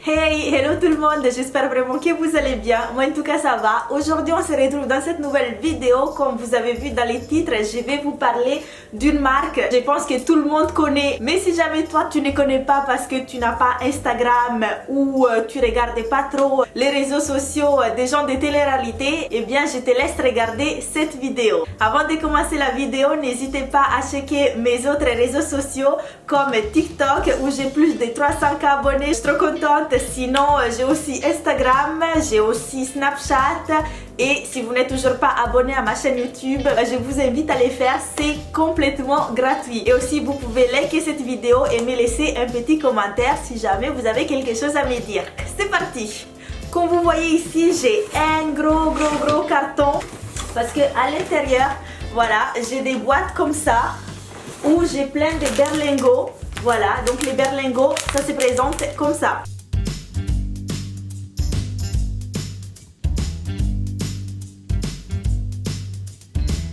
Hey, hello tout le monde, j'espère vraiment que vous allez bien. Moi en tout cas ça va. Aujourd'hui on se retrouve dans cette nouvelle vidéo. Comme vous avez vu dans les titres, je vais vous parler d'une marque. Je pense que tout le monde connaît. Mais si jamais toi tu ne connais pas parce que tu n'as pas Instagram ou tu regardes pas trop les réseaux sociaux des gens de télé-réalité, eh bien je te laisse regarder cette vidéo. Avant de commencer la vidéo, n'hésitez pas à checker mes autres réseaux sociaux comme TikTok où j'ai plus de 300 abonnés. Je suis trop contente. Sinon, j'ai aussi Instagram, j'ai aussi Snapchat. Et si vous n'êtes toujours pas abonné à ma chaîne YouTube, je vous invite à le faire, c'est complètement gratuit. Et aussi, vous pouvez liker cette vidéo et me laisser un petit commentaire si jamais vous avez quelque chose à me dire. C'est parti! Comme vous voyez ici, j'ai un gros carton parce que à l'intérieur, voilà, j'ai des boîtes comme ça où j'ai plein de berlingots. Voilà, donc les berlingots, ça se présente comme ça.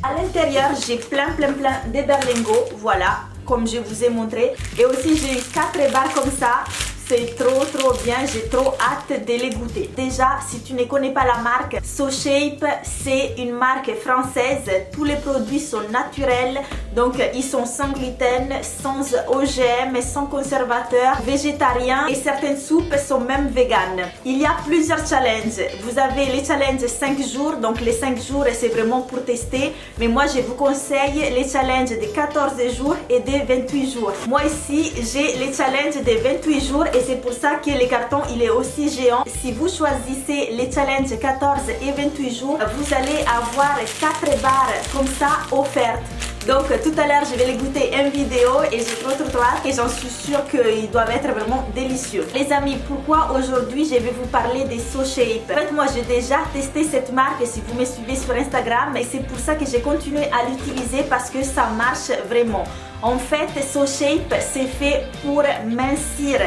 À l'intérieur, j'ai plein de berlingots, voilà, comme je vous ai montré. Et aussi, j'ai 4 barres comme ça. C'est trop bien, j'ai trop hâte de les goûter. Déjà, si tu ne connais pas la marque, SoShape, c'est une marque française. Tous les produits sont naturels, donc ils sont sans gluten, sans OGM, sans conservateur, végétariens et certaines soupes sont même véganes. Il y a plusieurs challenges. Vous avez les challenges 5 jours, donc les 5 jours c'est vraiment pour tester. Mais moi je vous conseille les challenges de 14 jours et de 28 jours. Moi ici, j'ai les challenges de 28 jours et c'est pour ça que le carton il est aussi géant. Si vous choisissez les challenges 14 et 28 jours, vous allez avoir 4 barres comme ça offertes. Donc tout à l'heure je vais les goûter en vidéo et j'ai trop hâte et j'en suis sûre qu'ils doivent être vraiment délicieux. Les amis, pourquoi aujourd'hui je vais vous parler des SoShape? En fait moi j'ai déjà testé cette marque si vous me suivez sur Instagram et c'est pour ça que j'ai continué à l'utiliser parce que ça marche vraiment. En fait SoShape c'est fait pour mincir.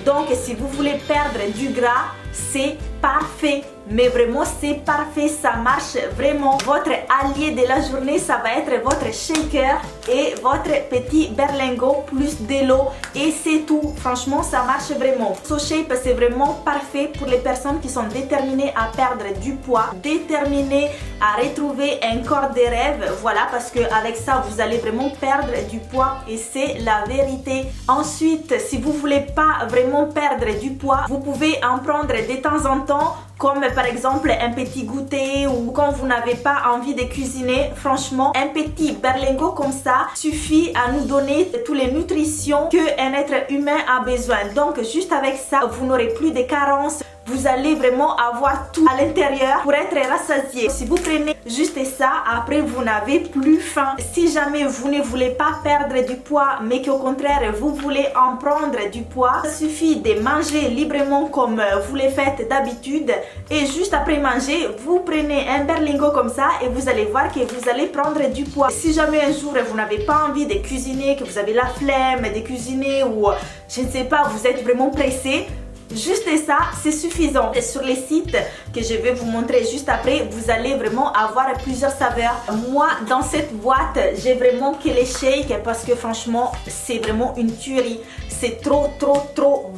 Donc si vous voulez perdre du gras, c'est parfait. Mais vraiment c'est parfait, ça marche vraiment. Votre allié de la journée, ça va être votre shaker et votre petit berlingot plus de l'eau et c'est tout. Franchement ça marche vraiment. SoShape c'est vraiment parfait pour les personnes qui sont déterminées à perdre du poids, déterminées à retrouver un corps de rêve. Voilà, parce que avec ça vous allez vraiment perdre du poids et c'est la vérité. Ensuite, si vous voulez pas vraiment perdre du poids, vous pouvez en prendre de temps en temps, comme par exemple un petit goûter ou quand vous n'avez pas envie de cuisiner. Franchement, un petit berlingot comme ça suffit à nous donner toutes les nutritions qu'un être humain a besoin. Donc juste avec ça, vous n'aurez plus de carences. Vous allez vraiment avoir tout à l'intérieur pour être rassasié. Si vous prenez juste ça, après vous n'avez plus faim. Si jamais vous ne voulez pas perdre du poids, mais qu'au contraire vous voulez en prendre du poids, il suffit de manger librement comme vous le faites d'habitude. Et juste après manger, vous prenez un berlingot comme ça et vous allez voir que vous allez prendre du poids. Si jamais un jour vous n'avez pas envie de cuisiner, que vous avez la flemme de cuisiner ou je ne sais pas, vous êtes vraiment pressé, juste ça, c'est suffisant. Et sur les sites que je vais vous montrer juste après, vous allez vraiment avoir plusieurs saveurs. Moi, dans cette boîte, j'ai vraiment que les shakes parce que franchement, c'est vraiment une tuerie. C'est trop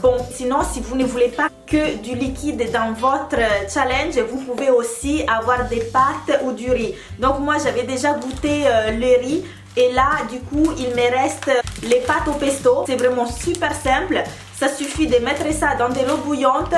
bon. Sinon, si vous ne voulez pas que du liquide dans votre challenge, vous pouvez aussi avoir des pâtes ou du riz. Donc moi, j'avais déjà goûté le riz. Et là, du coup, il me reste les pâtes au pesto. C'est vraiment super simple. Ça suffit de mettre ça dans de l'eau bouillante.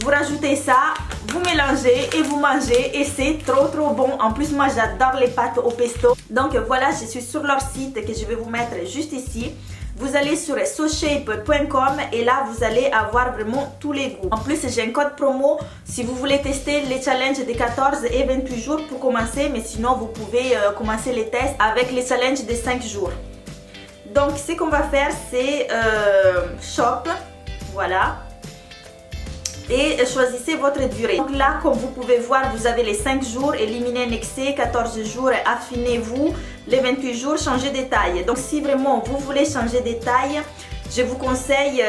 Vous rajoutez ça, vous mélangez et vous mangez. Et c'est trop bon. En plus, moi, j'adore les pâtes au pesto. Donc voilà, je suis sur leur site que je vais vous mettre juste ici. Vous allez sur soshape.com et là vous allez avoir vraiment tous les goûts. En plus j'ai un code promo si vous voulez tester les challenges de 14 et 28 jours pour commencer. Mais sinon vous pouvez commencer les tests avec les challenges de 5 jours. Donc ce qu'on va faire c'est shop, voilà. Et choisissez votre durée. Donc là, comme vous pouvez voir, vous avez les 5 jours, éliminez un excès, 14 jours, affinez-vous, les 28 jours, changez de taille. Donc si vraiment vous voulez changer de taille, je vous conseille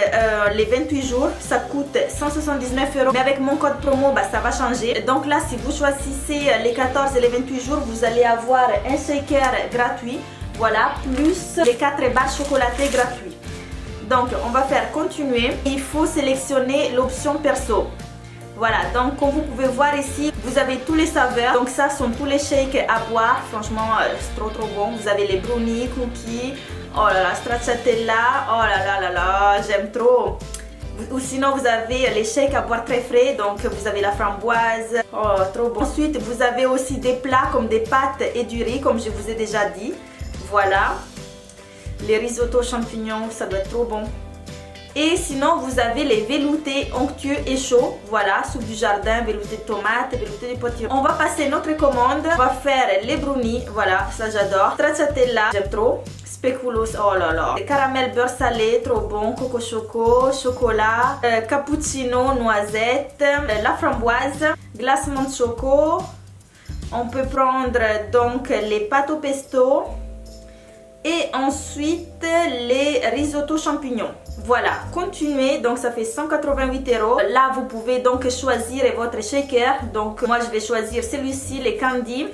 les 28 jours, ça coûte 179 €. Mais avec mon code promo, bah, ça va changer. Donc là, si vous choisissez les 14 et les 28 jours, vous allez avoir un shaker gratuit. Voilà, plus les 4 barres chocolatées gratuites. Donc on va faire continuer. Il faut sélectionner l'option perso. Voilà, donc comme vous pouvez voir ici, vous avez tous les saveurs. Donc ça sont tous les shakes à boire. Franchement, c'est trop bon. Vous avez les brownies, cookies, oh là là, stracciatella, oh là là, j'aime trop. Ou sinon vous avez les shakes à boire très frais, donc vous avez la framboise, oh trop bon. Ensuite vous avez aussi des plats comme des pâtes et du riz, comme je vous ai déjà dit. Voilà, les risottos champignons, ça doit être trop bon. Et sinon vous avez les veloutés onctueux et chauds, voilà, soupe du jardin, velouté de tomates, velouté de potiron. On va passer notre commande, on va faire les brownies, voilà, ça j'adore. Stracciatella, j'aime trop. Spéculoos, oh là là. Caramel beurre salé, trop bon. Coco choco, chocolat, cappuccino, noisette, la framboise, glacement de choco. On peut prendre donc les pâtes au pesto. Et ensuite les risottos champignons. Voilà, continuez, donc ça fait 188 €. Là vous pouvez donc choisir votre shaker. Donc moi je vais choisir celui-ci, les candy.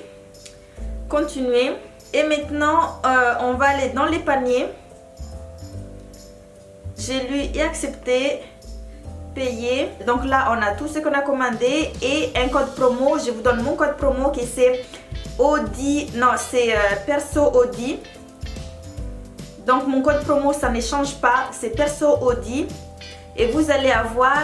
Continuez. Et maintenant on va aller dans les paniers. J'ai lu et accepté, payer. Donc là on a tout ce qu'on a commandé et un code promo. Je vous donne mon code promo qui c'est Audi, non c'est perso Audi. Donc mon code promo ça ne change pas, c'est perso Audi. Et vous allez avoir,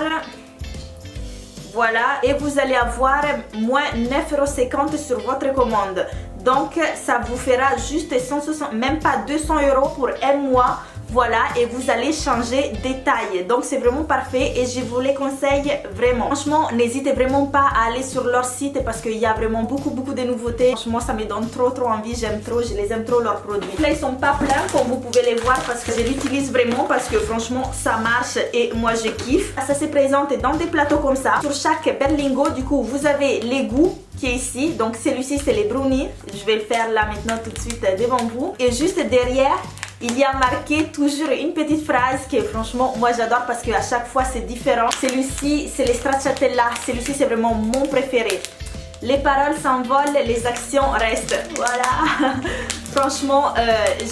voilà, et vous allez avoir moins 9,50 € sur votre commande. Donc ça vous fera juste 160, même pas 200 € pour un mois. Voilà, et vous allez changer des tailles. Donc c'est vraiment parfait et je vous les conseille vraiment. Franchement, n'hésitez vraiment pas à aller sur leur site parce qu'il y a vraiment beaucoup de nouveautés. Franchement, ça me donne trop envie. J'aime trop, je les aime trop leurs produits. Là, ils sont pas pleins comme vous pouvez les voir parce que je l'utilise vraiment parce que franchement, ça marche et moi je kiffe. Ça se présente dans des plateaux comme ça. Sur chaque berlingot, du coup, vous avez les goûts qui est ici. Donc celui-ci, c'est les brownies. Je vais le faire là maintenant tout de suite devant vous. Et juste derrière, il y a marqué toujours une petite phrase que franchement moi j'adore parce qu'à chaque fois c'est différent. Celui-ci c'est les stracciatella, celui-ci c'est vraiment mon préféré. Les paroles s'envolent, les actions restent. Voilà. Franchement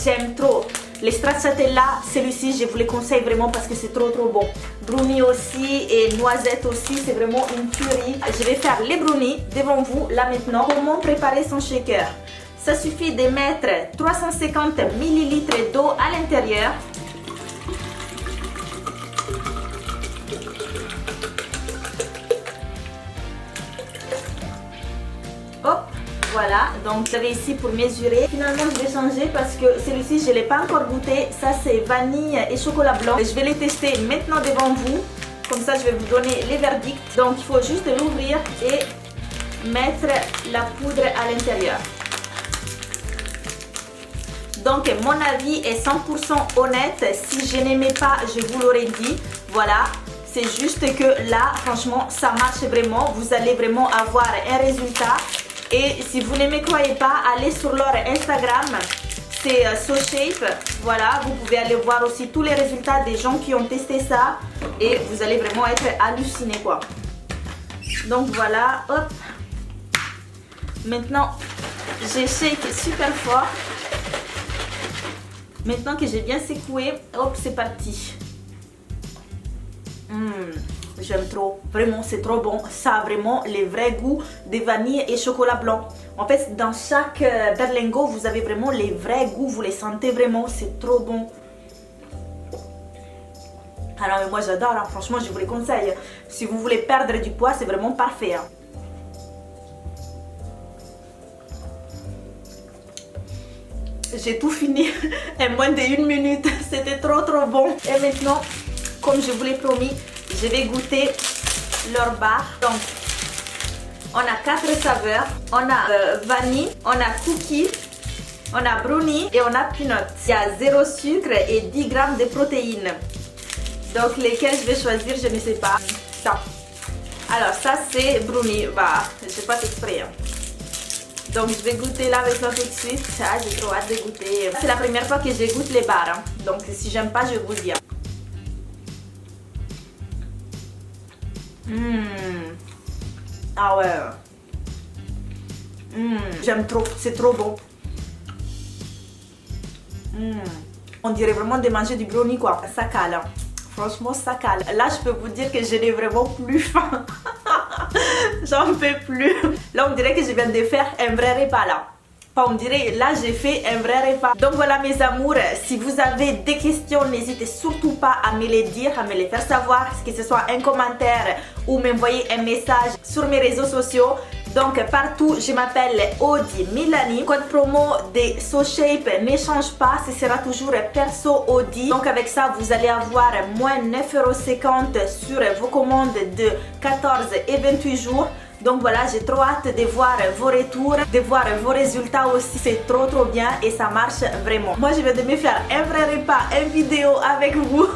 j'aime trop. Les stracciatella, celui-ci je vous les conseille vraiment parce que c'est trop bon. Brownie aussi et noisette aussi, c'est vraiment une tuerie. Je vais faire les brownies devant vous là maintenant. Comment préparer son shaker? Ça suffit de mettre 350 ml d'eau à l'intérieur. Hop, voilà. Donc vous avez ici pour mesurer. Finalement je vais changer parce que celui-ci je ne l'ai pas encore goûté. Ça c'est vanille et chocolat blanc. Je vais les tester maintenant devant vous. Comme ça je vais vous donner les verdicts. Donc il faut juste l'ouvrir et mettre la poudre à l'intérieur. Donc mon avis est 100% honnête, si je n'aimais pas je vous l'aurais dit, voilà, c'est juste que là franchement ça marche vraiment, vous allez vraiment avoir un résultat et si vous ne me croyez pas, allez sur leur Instagram, c'est SoShape, voilà, vous pouvez aller voir aussi tous les résultats des gens qui ont testé ça et vous allez vraiment être hallucinés quoi. Donc voilà, hop, maintenant je shake super fort. Maintenant que j'ai bien secoué, hop, c'est parti. J'aime trop, vraiment c'est trop bon. Ça a vraiment les vrais goûts de vanille et chocolat blanc. En fait, dans chaque berlingot, vous avez vraiment les vrais goûts, vous les sentez vraiment, c'est trop bon. Alors mais moi j'adore, hein. Franchement je vous les conseille. Si vous voulez perdre du poids, c'est vraiment parfait. Hein. J'ai tout fini en moins d'1 minute, c'était trop bon. Et maintenant, comme je vous l'ai promis, je vais goûter leur bar. Donc, on a 4 saveurs. On a vanille, on a cookie, on a brownie et on a peanut. Il y a 0 sucre et 10 grammes de protéines. Donc, lesquels je vais choisir, je ne sais pas. Ça. Alors, ça c'est brownie. Bah, je fais pas exprès. Hein. Donc je vais goûter là maintenant tout de suite. Ah, j'ai trop hâte de goûter. C'est la première fois que je goûte les bars. Hein. Donc si j'aime pas, je vous le dis. Ah ouais. J'aime trop. C'est trop bon. On dirait vraiment de manger du brownie quoi. Ça cale, hein. Franchement ça cale. Là je peux vous dire que je n'ai vraiment plus faim. J'en peux plus. Là on dirait que je viens de faire un vrai repas là. On dirait là j'ai fait un vrai repas. Donc voilà mes amours, si vous avez des questions, n'hésitez surtout pas à me les dire, à me les faire savoir, que ce soit un commentaire ou m'envoyer un message sur mes réseaux sociaux. Donc partout, je m'appelle Audi Milani. Code promo de SoShape ne change pas, ce sera toujours perso Audi. Donc avec ça, vous allez avoir moins 9,50 € sur vos commandes de 14 et 28 jours. Donc voilà, j'ai trop hâte de voir vos retours, de voir vos résultats aussi. C'est trop bien et ça marche vraiment. Moi, je vais de me faire un vrai repas, une vidéo avec vous.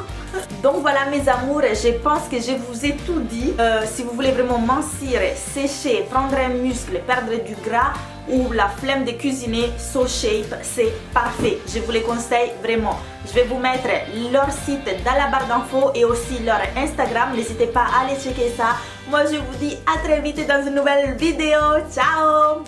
Donc voilà mes amours, je pense que je vous ai tout dit. Si vous voulez vraiment mincir, sécher, prendre un muscle, perdre du gras ou la flemme de cuisiner, SoShape, c'est parfait. Je vous les conseille vraiment. Je vais vous mettre leur site dans la barre d'infos et aussi leur Instagram. N'hésitez pas à aller checker ça. Moi je vous dis à très vite dans une nouvelle vidéo. Ciao!